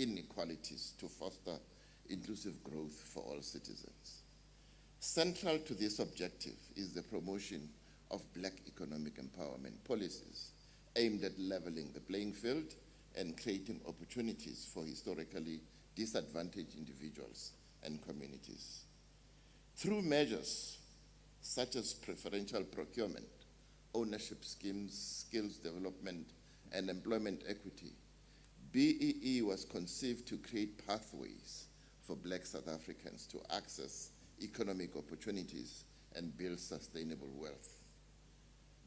inequalities to foster inclusive growth for all citizens. Central to this objective is the promotion of Black economic empowerment policies aimed at leveling the playing field and creating opportunities for historically disadvantaged individuals and communities. Through measures such as preferential procurement, ownership schemes, skills development, and employment equity, BEE was conceived to create pathways for Black South Africans to access economic opportunities and build sustainable wealth.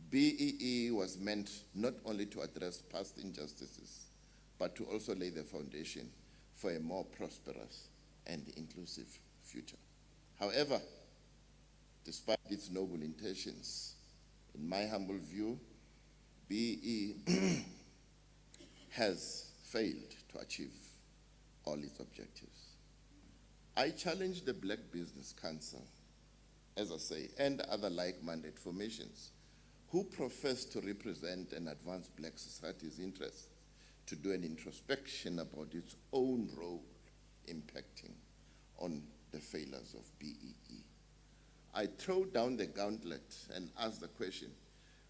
BEE was meant not only to address past injustices, but to also lay the foundation for a more prosperous and inclusive future. However, despite its noble intentions, in my humble view, BEE has failed to achieve all its objectives. I challenge the Black Business Council, as I say, and other like-minded formations who profess to represent and advance Black society's interests to do an introspection about its own role impacting on the failures of BEE. I throw down the gauntlet and ask the question,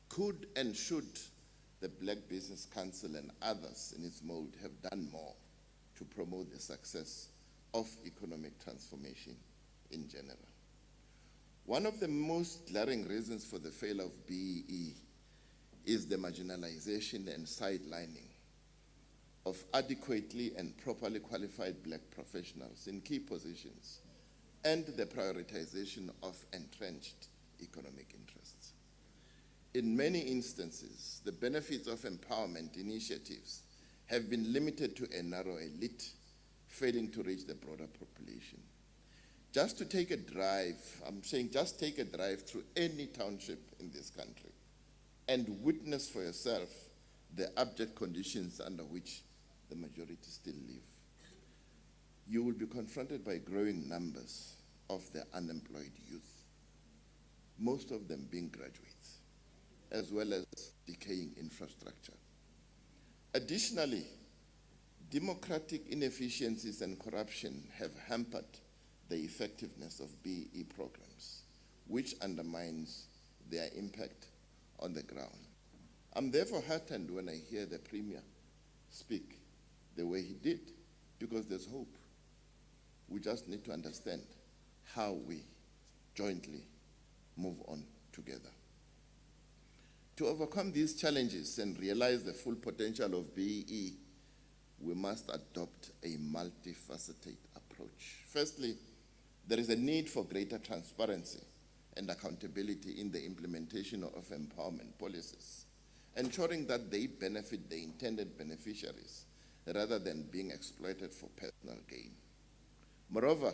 could and should the Black Business Council and others in its mold have done more to promote the success of economic transformation in general? One of the most glaring reasons for the failure of BEE is the marginalization and sidelining of adequately and properly qualified Black professionals in key positions and the prioritization of entrenched economic interests. In many instances, the benefits of empowerment initiatives have been limited to a narrow elite, failing to reach the broader population. Just to take a drive, I'm saying just take a drive through any township in this country and witness for yourself the abject conditions under which the majority still live. You will be confronted by growing numbers of the unemployed youth, most of them being graduates, as well as decaying infrastructure. Additionally, democratic inefficiencies and corruption have hampered the effectiveness of BEE programs, which undermines their impact on the ground. I'm therefore heartened when I hear the Premier speak the way he did, because there's hope. We just need to understand how we jointly move on together. To overcome these challenges and realize the full potential of BEE, we must adopt a multifaceted approach. Firstly, there is a need for greater transparency and accountability in the implementation of empowerment policies, ensuring that they benefit the intended beneficiaries rather than being exploited for personal gain. Moreover,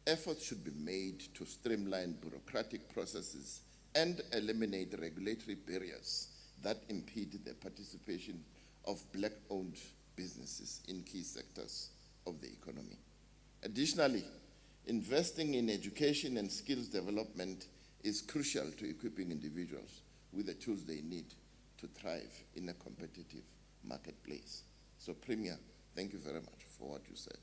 efforts should be made to streamline bureaucratic processes and eliminate regulatory barriers that impede the participation of Black-owned businesses in key sectors of the economy. Additionally, investing in education and skills development is crucial to equipping individuals with the tools they need to thrive in a competitive marketplace. So, Premier, thank you very much for what you said.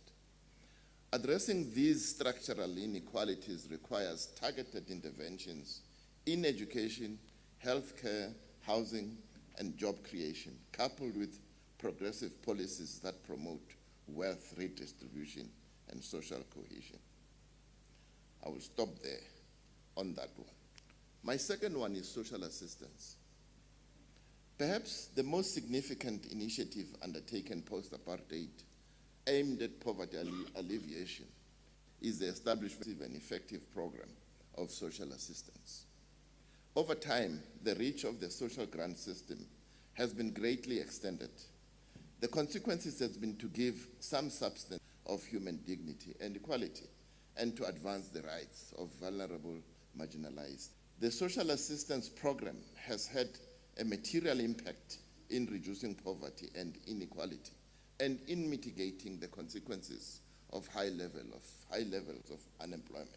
Addressing these structural inequalities requires targeted interventions in education, healthcare, housing, and job creation, coupled with progressive policies that promote wealth redistribution and social cohesion. I will stop there on that one. My second one is social assistance. Perhaps the most significant initiative undertaken post-apartheid aimed at poverty alleviation is the establishment of an effective program of social assistance. Over time, the reach of the social grant system has been greatly extended. The consequences has been to give some substance of human dignity and equality, and to advance the rights of vulnerable, marginalized. The social assistance program has had a material impact in reducing poverty and inequality, and in mitigating the consequences of high levels of unemployment.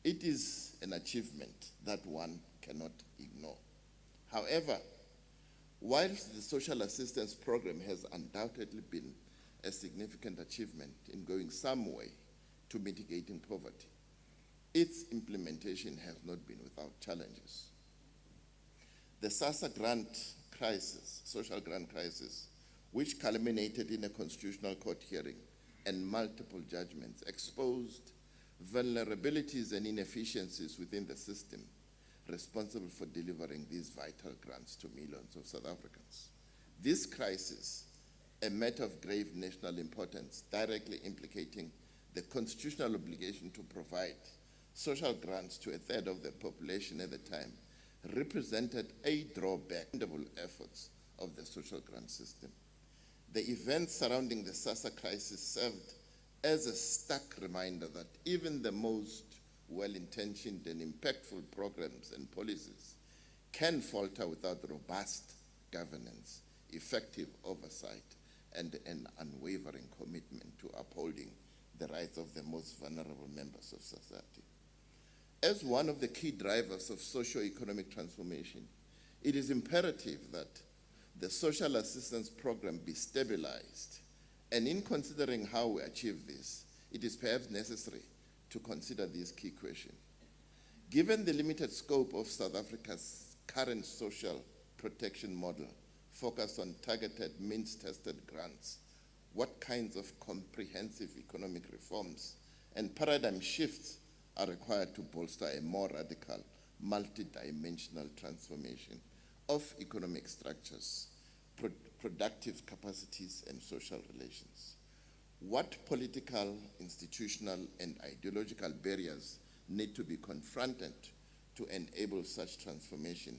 It is an achievement that one cannot ignore. However, whilst the social assistance program has undoubtedly been a significant achievement in going some way to mitigating poverty, its implementation has not been without challenges. The SASSA grant crisis, social grant crisis, which culminated in a constitutional court hearing and multiple judgments, exposed vulnerabilities and inefficiencies within the system responsible for delivering these vital grants to millions of South Africans. This crisis, a matter of grave national importance, directly implicating the constitutional obligation to provide social grants to a third of the population at the time, represented a drawback in the efforts of the social grant system. The events surrounding the SASSA crisis served as a stark reminder that even the most well-intentioned and impactful programs and policies can falter without robust governance, effective oversight, and an unwavering commitment to upholding the rights of the most vulnerable members of society. As one of the key drivers of socio-economic transformation, it is imperative that the social assistance program be stabilized. And in considering how we achieve this, it is perhaps necessary to consider these key questions. Given the limited scope of South Africa's current social protection model, focused on targeted, means-tested grants, what kinds of comprehensive economic reforms and paradigm shifts are required to bolster a more radical, multidimensional transformation of economic structures, productive capacities, and social relations? What political, institutional, and ideological barriers need to be confronted to enable such transformation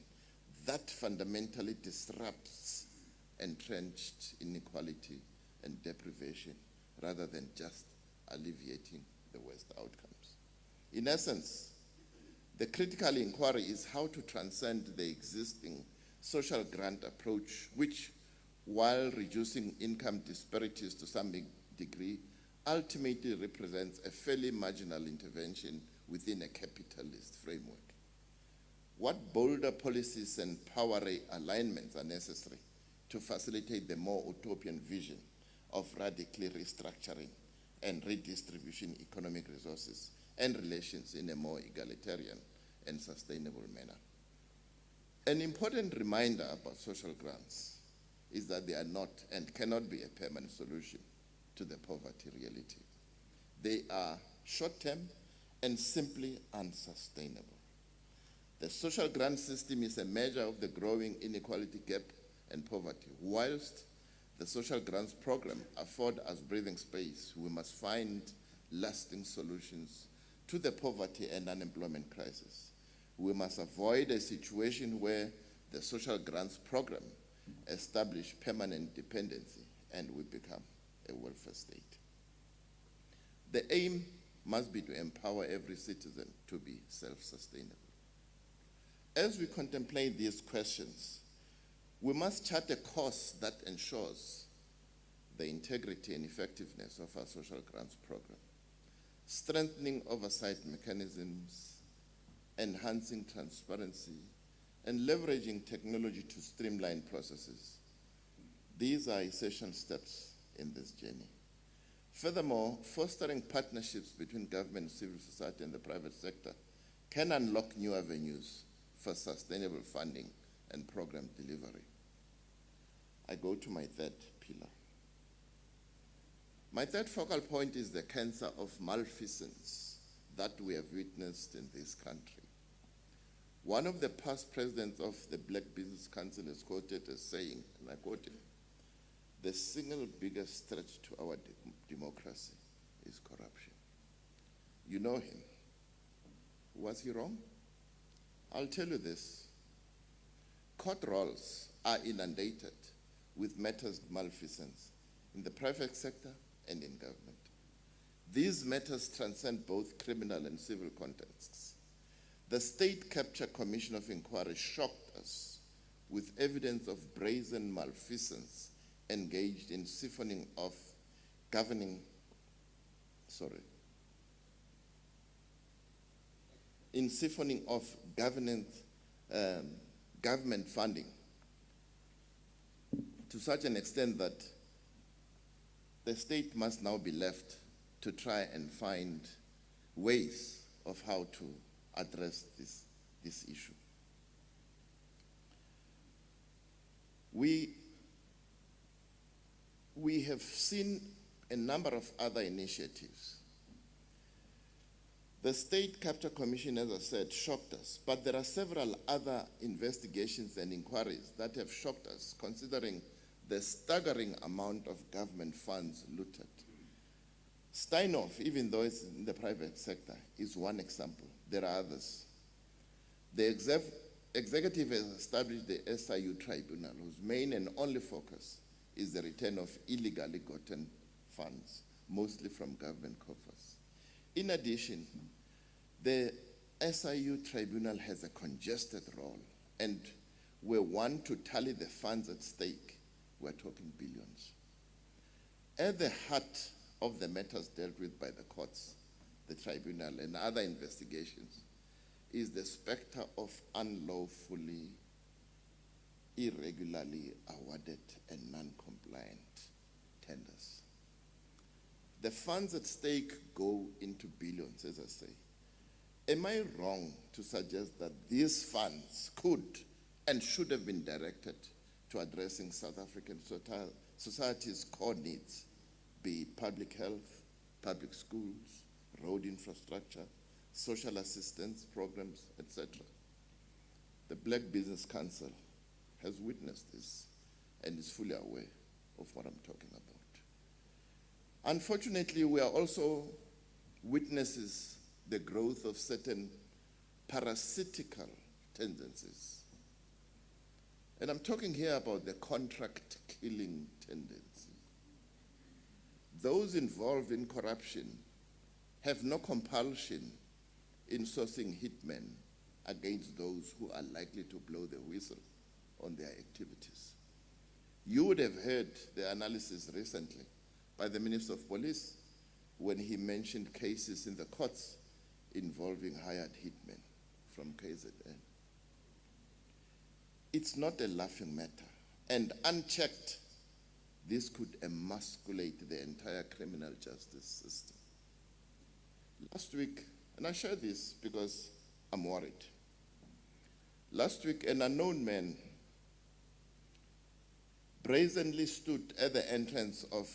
that fundamentally disrupts entrenched inequality and deprivation rather than just alleviating the worst outcomes? In essence, the critical inquiry is how to transcend the existing social grant approach, which, while reducing income disparities to some degree, ultimately represents a fairly marginal intervention within a capitalist framework. What bolder policies and power alignments are necessary to facilitate the more utopian vision of radically restructuring and redistributing economic resources and relations in a more egalitarian and sustainable manner? An important reminder about social grants is that they are not and cannot be a permanent solution to the poverty reality. They are short-term and simply unsustainable. The social grant system is a measure of the growing inequality gap and poverty. Whilst the social grants program afford us breathing space, we must find lasting solutions to the poverty and unemployment crisis. We must avoid a situation where the social grants program establish permanent dependency and we become a welfare state. The aim must be to empower every citizen to be self-sustainable. As we contemplate these questions, we must chart a course that ensures the integrity and effectiveness of our social grants program, strengthening oversight mechanisms, enhancing transparency, and leveraging technology to streamline processes. These are essential steps in this journey. Furthermore, fostering partnerships between government, civil society, and the private sector can unlock new avenues for sustainable funding and program delivery. I go to my third pillar. My third focal point is the cancer of malfeasance that we have witnessed in this country. One of the past presidents of the Black Business Council is quoted as saying, and I quote him, "The single biggest threat to our democracy is corruption." You know him. Was he wrong? I'll tell you this. Court rolls are inundated with matters of malfeasance in the private sector and in government. These matters transcend both criminal and civil contexts. The State Capture Commission of Inquiry shocked us with evidence of brazen malfeasance engaged in siphoning off government funding to such an extent that the state must now be left to try and find ways of how to address this issue. We have seen a number of other initiatives. The State Capture Commission, as I said, shocked us, but there are several other investigations and inquiries that have shocked us, considering the staggering amount of government funds looted. Steinhoff, even though it's in the private sector, is one example. There are others. The executive has established the SIU tribunal, whose main and only focus is the return of illegally gotten funds, mostly from government coffers. In addition, the SIU tribunal has a congested role, and were one to tally the funds at stake, we're talking billions. At the heart of the matters dealt with by the courts, the tribunal, and other investigations is the specter of unlawfully, irregularly awarded and non-compliant tenders. The funds at stake go into billions, as I say. Am I wrong to suggest that these funds could and should have been directed to addressing South African society's core needs, be it public health, public schools, road infrastructure, social assistance programs, etc.? The Black Business Council has witnessed this and is fully aware of what I'm talking about. Unfortunately, we are also witnesses the growth of certain parasitical tendencies. And I'm talking here about the contract killing tendency. Those involved in corruption have no compulsion in sourcing hitmen against those who are likely to blow the whistle on their activities. You would have heard the analysis recently by the Minister of Police when he mentioned cases in the courts involving hired hitmen from KZN. It's not a laughing matter, and unchecked, this could emasculate the entire criminal justice system. Last week, and I share this because I'm worried. Last week, an unknown man brazenly stood at the entrance of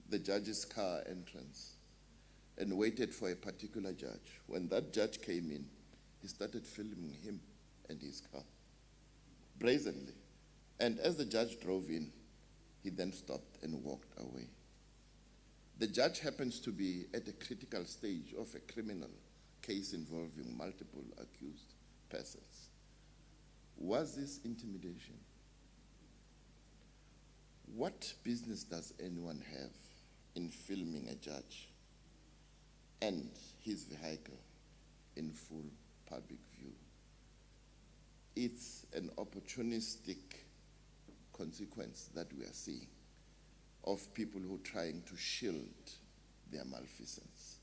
the judge's car entrance and waited for a particular judge. When that judge came in, he started filming him and his car, brazenly. And as the judge drove in, he then stopped and walked away. The judge happens to be at a critical stage of a criminal case involving multiple accused persons. Was this intimidation? What business does anyone have in filming a judge and his vehicle in full public view? It's an opportunistic consequence that we are seeing of people who are trying to shield their malfeasance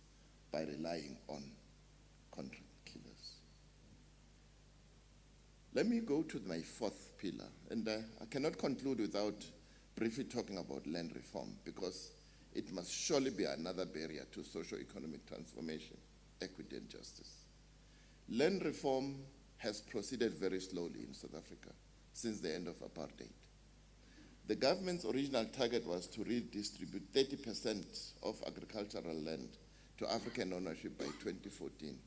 by relying on contract killers. Let me go to my fourth pillar, and I cannot conclude without briefly talking about land reform, because it must surely be another barrier to socio-economic transformation, equity, and justice. Land reform has proceeded very slowly in South Africa since the end of apartheid. The government's original target was to redistribute 30% of agricultural land to African ownership by 2014.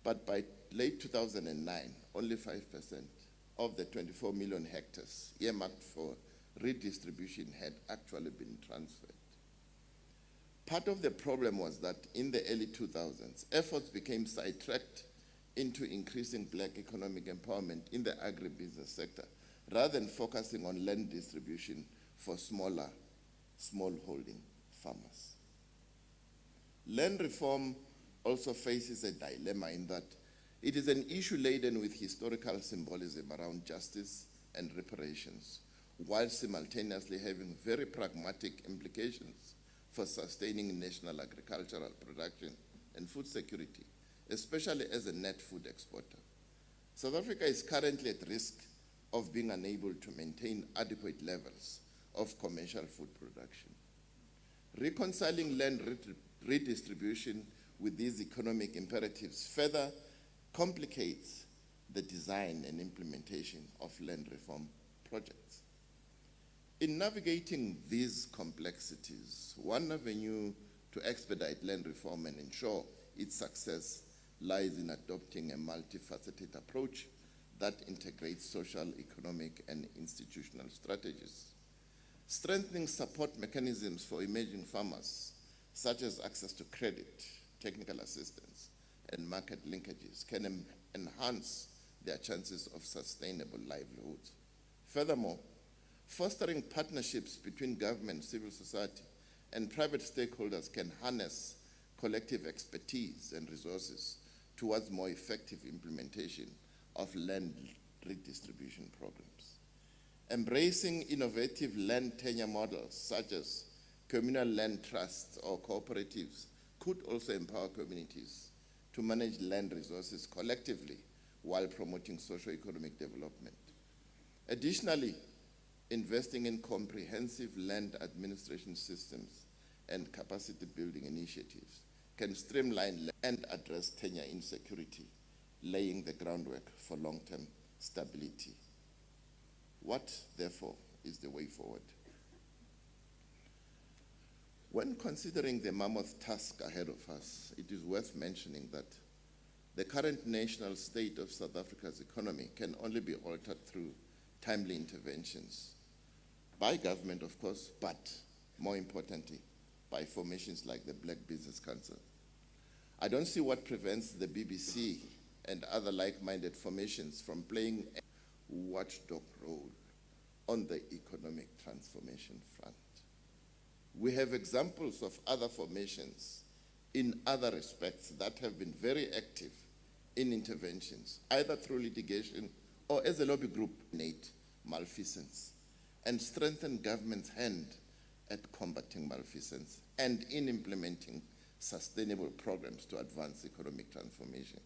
But by late 2009, only 5% of the 24 million hectares earmarked for redistribution had actually been transferred. Part of the problem was that in the early 2000s, efforts became sidetracked into increasing black economic empowerment in the agribusiness sector, rather than focusing on land distribution for smallholding farmers. Land reform also faces a dilemma in that it is an issue laden with historical symbolism around justice and reparations, while simultaneously having very pragmatic implications for sustaining national agricultural production and food security, especially as a net food exporter. South Africa is currently at risk of being unable to maintain adequate levels of commercial food production. Reconciling land redistribution with these economic imperatives further complicates the design and implementation of land reform projects. In navigating these complexities, one avenue to expedite land reform and ensure its success lies in adopting a multifaceted approach that integrates social, economic, and institutional strategies. Strengthening support mechanisms for emerging farmers, such as access to credit, technical assistance, and market linkages, can enhance their chances of sustainable livelihoods. Furthermore, fostering partnerships between government, civil society, and private stakeholders can harness collective expertise and resources towards more effective implementation of land redistribution programs. Embracing innovative land tenure models such as communal land trusts or cooperatives could also empower communities to manage land resources collectively while promoting socio-economic development. Additionally, investing in comprehensive land administration systems and capacity building initiatives can streamline and address tenure insecurity, laying the groundwork for long-term stability. What, therefore, is the way forward? When considering the mammoth task ahead of us, it is worth mentioning that the current national state of South Africa's economy can only be altered through timely interventions by government, of course, but more importantly, by formations like the Black Business Council. I don't see what prevents the BBC and other like-minded formations from playing a watchdog role on the economic transformation front. We have examples of other formations in other respects that have been very active in interventions, either through litigation or as a lobby group, malfeasance, and strengthen government's hand at combating malfeasance and in implementing sustainable programs to advance economic transformation.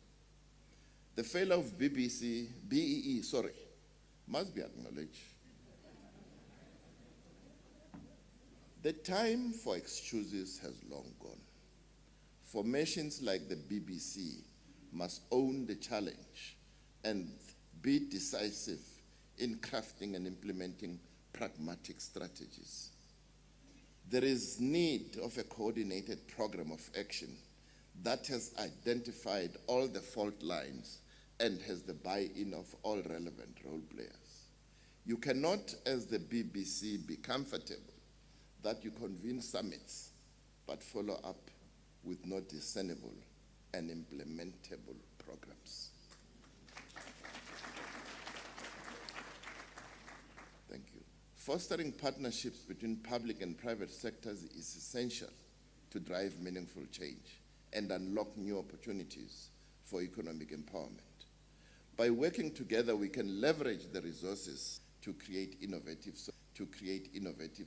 The failure of BEE, must be acknowledged. The time for excuses has long gone. Formations like the BBC must own the challenge and be decisive in crafting and implementing pragmatic strategies. There is need of a coordinated program of action that has identified all the fault lines and has the buy-in of all relevant role players. You cannot, as the BBC, be comfortable that you convene summits but follow up with no discernible and implementable programs. Thank you. Fostering partnerships between public and private sectors is essential to drive meaningful change and unlock new opportunities for economic empowerment. By working together, we can leverage the resources to create innovative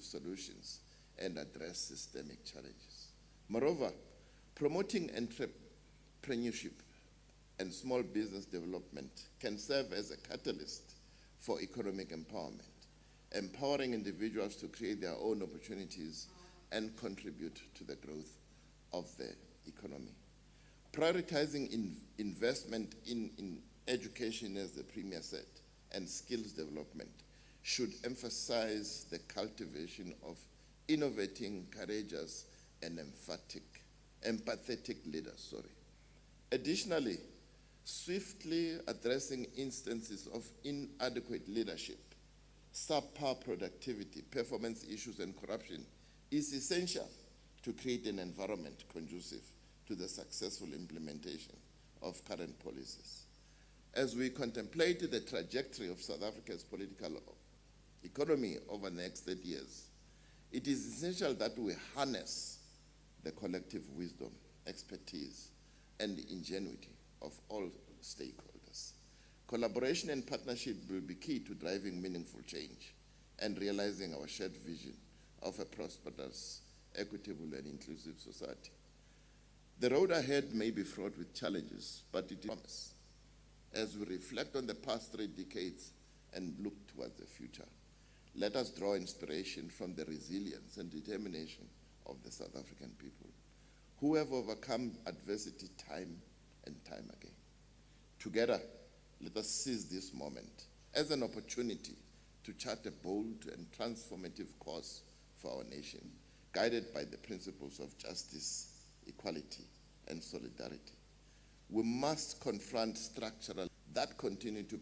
solutions and address systemic challenges. Moreover, promoting entrepreneurship and small business development can serve as a catalyst for economic empowerment, empowering individuals to create their own opportunities and contribute to the growth of the economy. Prioritizing investment in education, as the Premier said, and skills development should emphasize the cultivation of innovating, courageous, and empathetic leaders. Additionally, swiftly addressing instances of inadequate leadership, subpar productivity, performance issues, and corruption is essential to create an environment conducive to the successful implementation of current policies. As we contemplate the trajectory of South Africa's political economy over the next 30 years, it is essential that we harness the collective wisdom, expertise, and ingenuity of all stakeholders. Collaboration and partnership will be key to driving meaningful change and realizing our shared vision of a prosperous, equitable, and inclusive society. The road ahead may be fraught with challenges, but it is promise. As we reflect on the past 3 decades and look towards the future, let us draw inspiration from the resilience and determination of the South African people, who have overcome adversity time and time again. Together, let us seize this moment as an opportunity to chart a bold and transformative course for our nation, guided by the principles of justice, equality, and solidarity. We must confront structural that continue to